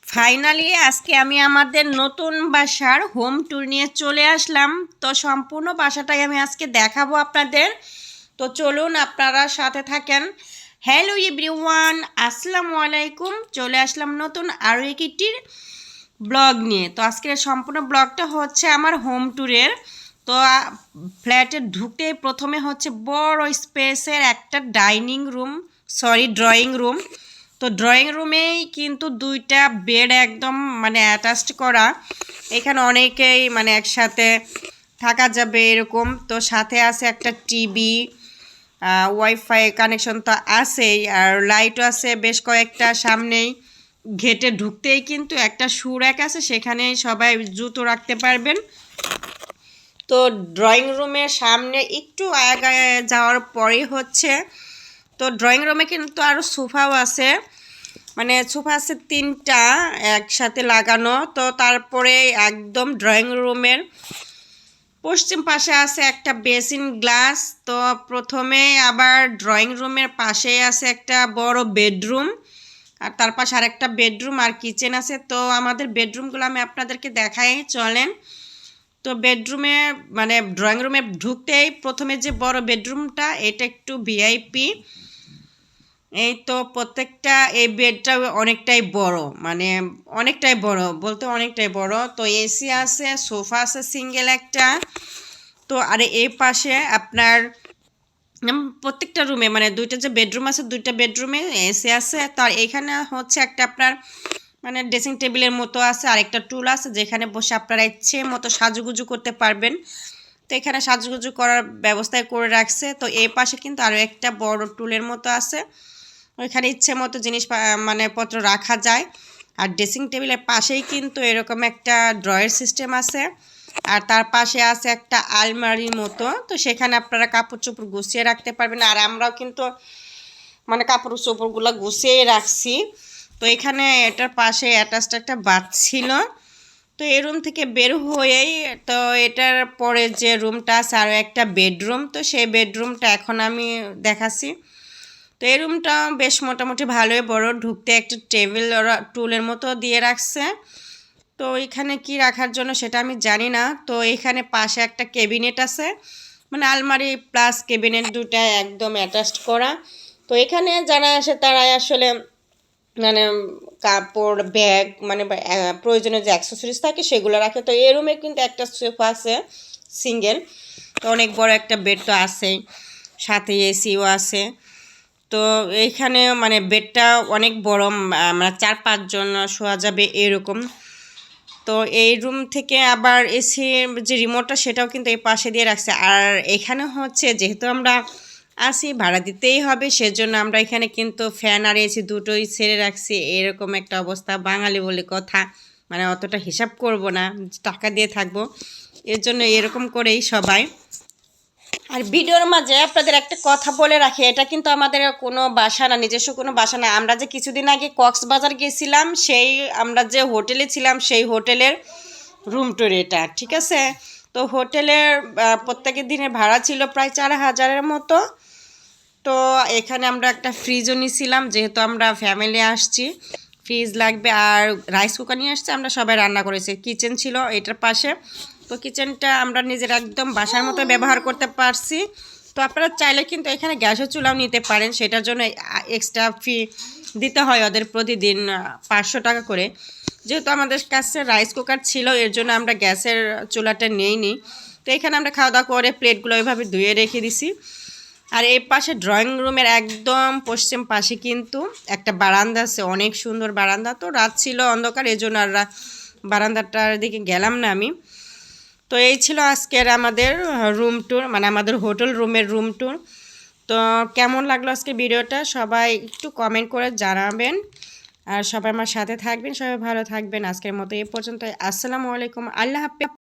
Finally আজকে আমি আমাদের নতুন বাসার হোম ট্যুর নিয়ে চলে আসলাম। তো সম্পূর্ণ বাসাটাই আমি আজকে দেখাবো আপনাদের। তো চলুন আপনারা সাথে থাকেন। হ্যালো এভরিওয়ান, আসসালামু আলাইকুম। চলে আসলাম নতুন আরও একটির ব্লগ নিয়ে। তো আজকের সম্পূর্ণ ব্লগটা হচ্ছে আমার হোম ট্যুরের। তো ফ্ল্যাটে ঢুকতেই প্রথমে হচ্ছে বড় স্পেসের একটা ড্রয়িং রুম। তো ড্রয়িং রুমেই কিন্তু দুইটা বেড একদম অ্যাটাচড করা। এখানে অনেকেই একসাথে থাকা যাবে এরকম। তো সাথে আছে একটা টিভি, ওয়াইফাই কানেকশন তো আছেই, আর লাইটও আছে বেশ কয়েকটা। সামনেই ঘেটে ঢুকতেই কিন্তু একটা শু র্যাক আছে, সেখানে সবাই জুতো রাখতে পারবেন। তো ড্রয়িং রুমের সামনে একটু আগায় যাওয়ার পরেই হচ্ছে, তো ড্রয়িং রুমে কিন্তু আরও সোফাও আছে, সোফা আছে 3টা একসাথে লাগানো। তো তারপরে একদম ড্রয়িং রুমের পশ্চিম পাশে আছে একটা বেসিন গ্লাস। তো প্রথমে আবার ড্রয়িং রুমের পাশে আছে একটা বড় বেডরুম, আর তার পাশে আরেকটা বেডরুম আর কিচেন আছে। তো আমাদের বেডরুমগুলো আমি আপনাদেরকে দেখাই, চলেন। তো বেডরুমে ড্রয়িং রুমে ঢুকতেই প্রথমে যে বড় বেডরুমটা, এটা একটু ভিআইপি। এই তো প্রত্যেকটা এই বেডটা অনেকটাই বড়। তো এসি আছে, সোফা আছে সিঙ্গেল একটা। তো আর এই পাশে আপনার প্রত্যেকটা রুমে দুইটা যে বেডরুম আছে, দুইটা বেডরুমে এসি আছে। তার এখানে হচ্ছে একটা আপনার ড্রেসিং টেবিলের মতো আছে, আর একটা টুল আছে যেখানে বসে আপনারা ইচ্ছে মতো সাজুগুজু করতে পারবেন। তো এখানে সাজুগুজু করার ব্যবস্থায় করে রাখছে। তো এই পাশে কিন্তু আরও একটা বড় টুলের মতো আছে, ওইখানে ইচ্ছে মতো জিনিস পত্র রাখা যায়। আর ড্রেসিং টেবিলের পাশেই কিন্তু এরকম একটা ড্রয়ার সিস্টেম আছে, আর তার পাশে আছে একটা আলমারির মতো। তো সেখানে আপনারা কাপড় চোপড় গুছিয়ে রাখতে পারবেন, আর আমরাও কিন্তু কাপড় চোপড়গুলো গুছিয়ে রাখছি। তো এখানে এটার পাশে অ্যাটাচড একটা বাথ ছিল। তো এই রুম থেকে বের হয়েই তো এটার পরে যে রুমটা আছে আরও একটা বেডরুম। তো সেই বেডরুমটা এখন আমি দেখাচ্ছি। তো এই রুমটা বেশ মোটামুটি ভালোই বড়, ঢুকতে একটা টেবিল ওরা টুলের মতো দিয়ে রাখছে। তো এখানে কি রাখার জন্য সেটা আমি জানি না। তো এখানে পাশে একটা ক্যাবিনেট আছে, আলমারি প্লাস ক্যাবিনেট দুটা একদম অ্যাটাচড করা। তো এখানে যারা আসে তারাই আসলে কাপড়, ব্যাগ প্রয়োজনীয় যে অ্যাক্সেসরিজ থাকে সেগুলো রাখে। তো এই রুমে কিন্তু একটা সোফা আছে সিঙ্গেল। তো অনেক বড় একটা বেড তো আছেই, সাথে এসিও আছে। তো এইখানে বেডটা অনেক বড়, 4-5 জন শোয়া যাবে এরকম। তো এই রুম থেকে আবার এসির যে রিমোটটা সেটাও কিন্তু এই পাশে দিয়ে রাখছে। আর এখানে হচ্ছে যেহেতু আমরা আসি ভাড়া দিতেই হবে, সেজন্য আমরা এখানে কিন্তু ফ্যান আর এসি দুটোই ছেড়ে রাখছি। এরকম একটা অবস্থা, বাঙালি বলে কথা, অতটা হিসাব করব না, টাকা দিয়ে থাকবো, এর জন্য এরকম করেই সবাই। আর ভিডিওর মাঝে আপনাদের একটা কথা বলে রাখি, এটা কিন্তু আমাদের কোনো বাসা না, নিজস্ব কোনো বাসা না। আমরা যে কিছুদিন আগে কক্সবাজার গেছিলাম, আমরা যে হোটেলে ছিলাম সেই হোটেলের রুম ট্যুর এটা, ঠিক আছে। তো হোটেলের প্রত্যেকের দিনের ভাড়া ছিল প্রায় 4,000-এর মতো। তো এখানে আমরা একটা ফ্রিজও নিয়েছিলাম, যেহেতু আমরা ফ্যামিলি আসছি, ফ্রিজ লাগবে। আর রাইস কুকার নিয়ে আসছে, আমরা সবাই রান্না করেছি। কিচেন ছিল এটার পাশে। তো কিচেনটা আমরা নিজের একদম বাসার মতো ব্যবহার করতে পারছি। তো আপনারা চাইলে কিন্তু এখানে গ্যাসের চুলাও নিতে পারেন, সেটার জন্য এক্সট্রা ফি দিতে হয় ওদের প্রতিদিন 500 টাকা করে। যেহেতু আমাদের কাছে রাইস কুকার ছিল, এর জন্য আমরা গ্যাসের চুলাটা নিইনি। তো এখানে আমরা খাওয়া দাওয়া করে প্লেটগুলো ওইভাবে ধুয়ে রেখে দিছি। আর এই পাশে ড্রয়িং রুমের একদম পশ্চিম পাশে কিন্তু একটা বারান্দা আছে, অনেক সুন্দর বারান্দা। তো রাত ছিল, অন্ধকার, এই জন্য আর বারান্দাটার দিকে গেলাম না আমি। তো এই ছিল আজকের আমাদের রুম ট্যুর, আমাদের হোটেল রুমের রুম ট্যুর। তো কেমন লাগলো আজকে ভিডিওটা সবাই একটু কমেন্ট করে জানাবেন, আর সবাই আমার সাথে থাকবেন, সবাই ভালো থাকবেন। আজকের মতো এই পর্যন্ত, আসসালামু আলাইকুম, আল্লাহ হাফেজ।